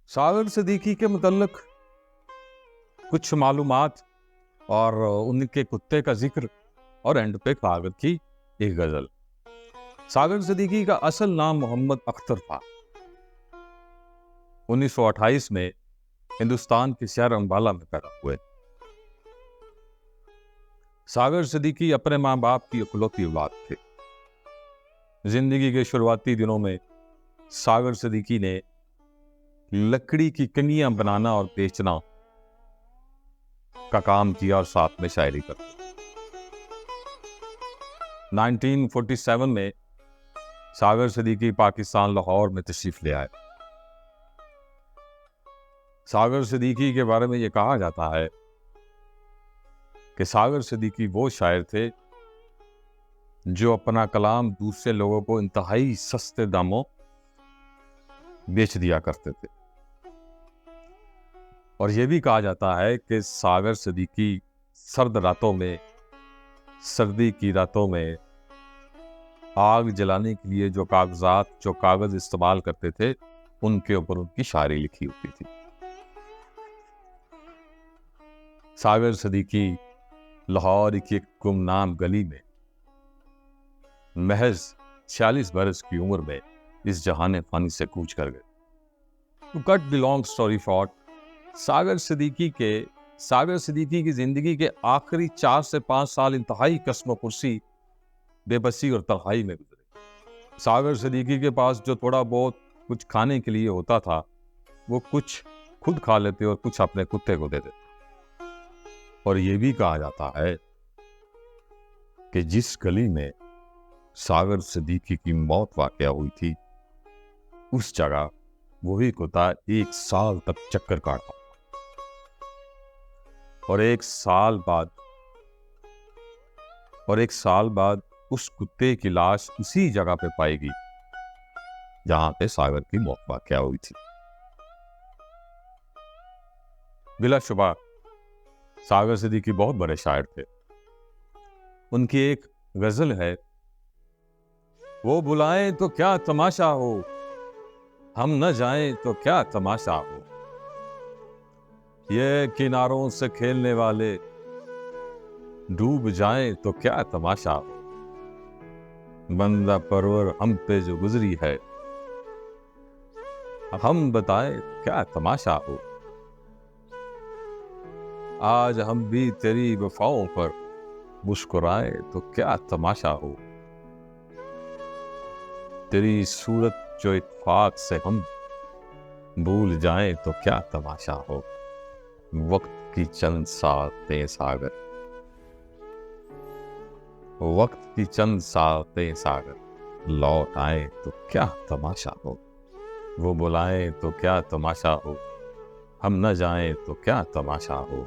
सागर सिद्दीकी के मुतल्लिक कुछ मालूमात और उनके कुत्ते का जिक्र और एंड पे कागज की एक गजल। सागर सिद्दीकी का असल नाम मोहम्मद अख्तर था। 1928 में हिंदुस्तान के शहर अंबाला में पैदा हुए। सागर सिद्दीकी अपने माँ बाप की इकलौती औलाद थे। जिंदगी के शुरुआती दिनों में सागर सिद्दीकी ने लकड़ी की कंगियां बनाना और बेचना का काम किया और साथ में शायरी करते। 1947 में सागर सिद्दीकी पाकिस्तान लाहौर में तशरीफ ले आए। सागर सिद्दीकी के बारे में यह कहा जाता है कि सागर सिद्दीकी वो शायर थे जो अपना कलाम दूसरे लोगों को इंतहाई सस्ते दामों बेच दिया करते थे। और यह भी कहा जाता है कि सागर सिद्दीकी सर्द रातों में, सर्दी की रातों में आग जलाने के लिए जो कागज इस्तेमाल करते थे, उनके ऊपर उनकी शायरी लिखी होती थी। सागर सिद्दीकी लाहौर की एक गुमनाम गली में महज 46 बरस की उम्र में इस जहाने फानी से कूच कर गए। To cut the long story short, Sagar Siddiqui की जिंदगी के आखिरी 4 से 5 साल इंतहाई कस्म कुर्सी, बेबसी और तन्हाई में गुजरे। सागर सिद्दीकी के पास जो थोड़ा बहुत कुछ खाने के लिए होता था, वो कुछ खुद खा लेते और कुछ अपने कुत्ते को दे देते। और यह भी कहा जाता है कि जिस गली में सागर सिद्दीकी की मौत वाक़या हुई थी, उस जगह वही कुत्ता 1 साल तक चक्कर काटा और एक साल बाद उस कुत्ते की लाश उसी जगह पे पाएगी जहां पे सागर की मौत वाक़या हुई थी। बिलाशुबा सागर सिद्दीकी बहुत बड़े शायर थे। उनकी एक गजल है, वो बुलाएं तो क्या तमाशा हो, हम न जाएं तो क्या तमाशा हो, ये किनारों से खेलने वाले डूब जाएं तो क्या तमाशा हो, बंदा परवर हम पे जो गुजरी है, हम बताएं क्या तमाशा हो, आज हम भी तेरी वफाओं पर मुस्कुराए तो क्या तमाशा हो, तेरी सूरत जो इत्तेफाक से हम भूल जाएं तो क्या तमाशा हो, वक्त की चंद सातें सागर, वक्त की चंद सातें सागर लौट आए तो क्या तमाशा हो, वो बुलाएं तो क्या तमाशा हो, हम न जाएं तो क्या तमाशा हो,